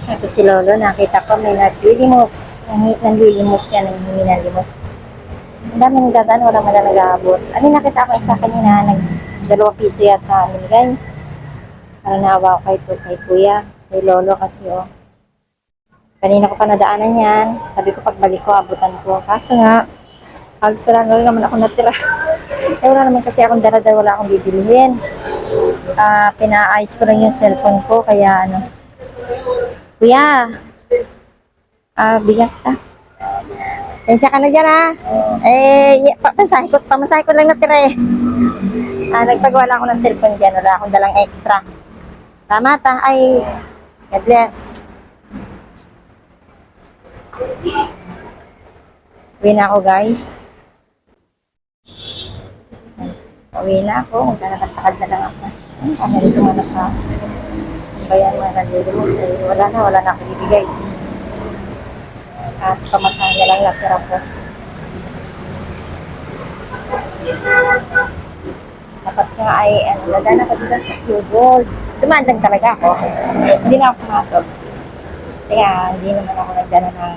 Ito si Lolo, nakita ko may naglilimos. Nanglilimos siya, nanghihingi ng limos. Ang daming dadaan, wala man na nag-aabot. Ano nakita ko isa kanina, ₱2 yata binigay. Parang naawa ko kay Kuya, kay Lolo kasi Kanina ko pa nadaanan yan. Sabi ko pagbalik ko, abutan ko. Kaso nga, halos wala na rin naman ako natira. Wala naman kasi akong dala-dala, wala akong bibilihin. Pinaayos ko lang yung cellphone ko, kaya Kuya, bigat ka. Sensya ka na dyan pamasahe ko lang natira eh. Nagpagawa ako ng cellphone dyan, wala akong dalang extra. Tama God bless. Uwi na ako guys. Uwi na ako, maglalakad-lakad na lang ako. Ano rin tumanap ka? Bayan mga nalilumos wala na akong ibigay. At pamasahe na lang natira ko. Dapat nga nadaan ako dito sa Q-Gold. Dumandang talaga ako. Hindi na ako pumasok. Kasi nga, hindi naman ako nagdala ng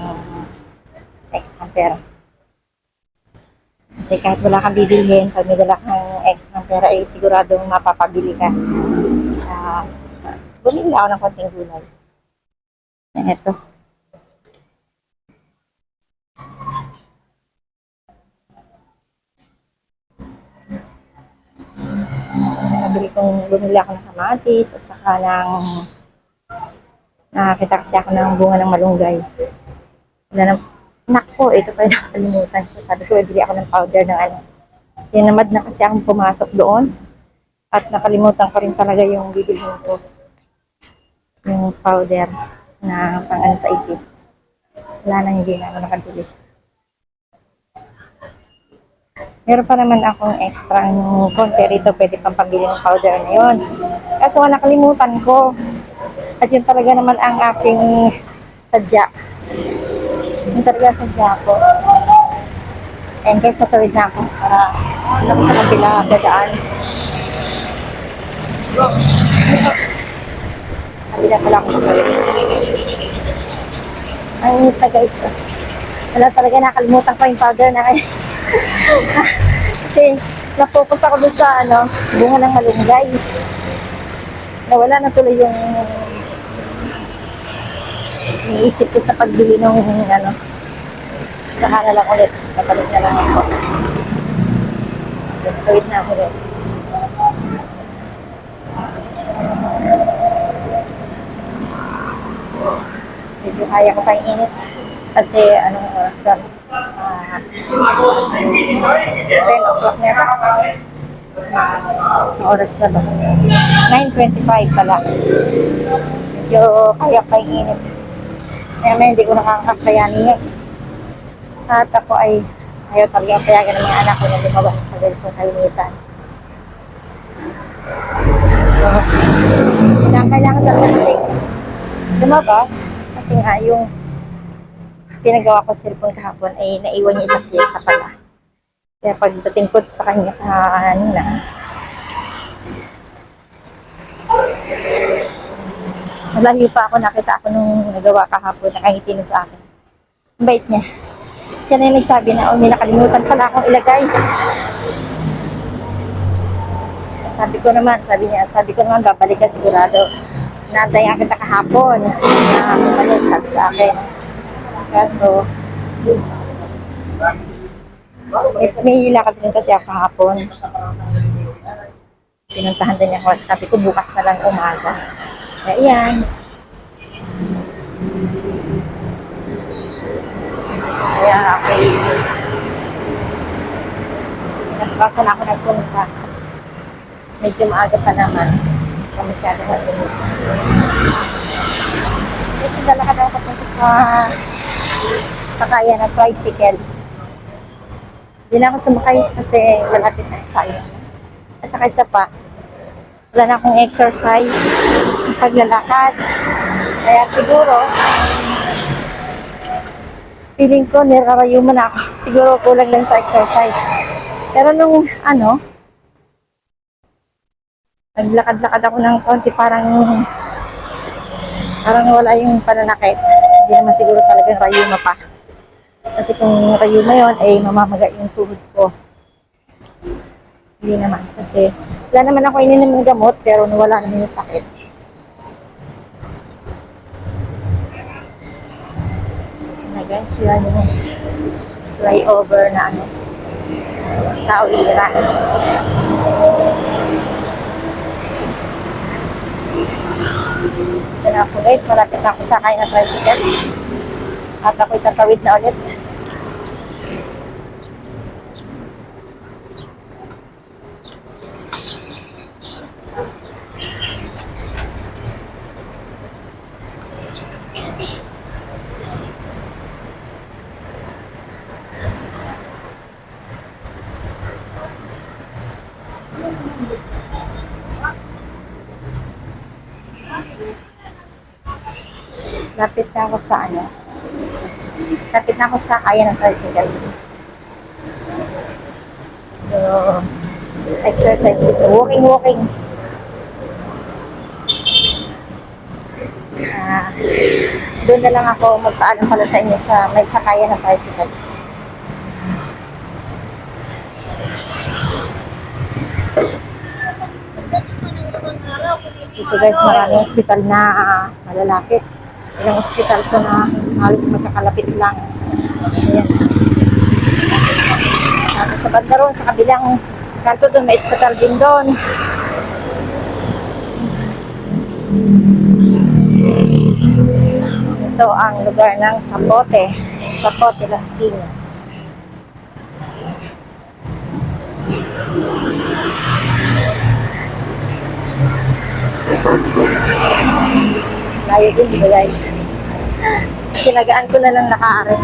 extra pera. Kasi kahit wala kang bibilhin, pag may dala kang extra pera, siguradong mapapabili ka. Bumili ako ng konting gulay. Ito. Bumili ako ng kamatis, at saka nakakita kasi ako ng bunga ng malunggay. Ito pa yung nakalimutan ko. Sabi ko, bili ako ng powder ng Tinamad na kasi akong pumasok doon. At nakalimutan ko rin talaga yung bibilhin ko. Yung powder na pang sa ipis. Wala na, hindi na ako nakabili. Meron pa naman akong extra yung konti rito, pwede pang pambili ng powder na yun. Kaso nakalimutan ko. Kasi yun talaga naman ang aking sadya. Yun talaga sadya ko. And guys, sa tawid na ako para alam sa kabila dadaan. Kabila pala ako sa Ang ito guys. Wala talaga, nakalimutan ko yung powder na kayo. Kasi napokus ako doon sa bunga ng malunggay. Nawala na tuloy yung iniisip ko sa pagbili ng saka na lang ulit. Kapalik na lang ako. Let's wait na ako guys. Medyo kaya ko pa yung init. Kasi anong oras lang? 10 o'clock na ba? Oras na ba? 9:25 pala. Medyo kaya pa yung init. Kaya hindi ko nakakakayanin yun. At ako ayaw talaga payagan ng mga anak ko na lumabas sa ganito kalimitan. So, kailangan talaga kasi lumabas. Kasi nga yung pinagawa ko cellphone kahapon ay naiwan niya isang pyesa pala. Kaya pagdating ko sa kanya malayo pa ako, nakita ako nung nagawa kahapon, nakangiti na sa akin. Ang bait niya. Siya na yung nagsabi na, may nakalimutan pala akong ilagay. Sabi ko naman, babalik ka sigurado. Naantay nga kita kahapon. Bumalik, sabi sa akin. Kaso, may hilakad din kasi ako kahapon. Pinuntahan din ako. Sabi ko, bukas na lang umaga. Kaya yan. Kaya nagpasan ako nagpunta. Medyo maaga pa naman. Masyado sa tunod. Kasi dala ka daw papunta sa kaya na tricycle. Hindi na ako sumakay kasi malapit na sa'yo. At saka isa pa, wala na akong exercise, paglalakad. Kaya siguro, feeling ko nirarayuman ako. Siguro kulang lang sa exercise. Pero nung naglakad-lakad ako ng konti, parang Parang nawala yung pananakit. Hindi naman siguro talagang rayuma pa. Kasi kung rayuma yon ay mamamaga yung tuhod ko. Hindi naman. Kasi wala naman ako ininom ng gamot pero nawala naman yung sakit. Na guys, yan yung flyover na ano, Tauliran. Ito na ako guys, malapit na ako sa kain na tricycle. At ako'y tatawid na ulit. Lapit na ako sa ano. Lapit na ako sa kaya ng tricycle. So, exercise dito. Walking. Doon na lang ako magpaalam pala sa inyo sa may sakaya ng tricycle. Dito guys, maraming hospital na malalapit. Ilang hospital to na halos magkakalapit lang. Ayan. Sa banda ron, sa kabilang kanto doon, may hospital din doon. Ito ang lugar ng Zapote, Las Piñas. Layo din dito guys. Sinagaan ko na lang naka-aral.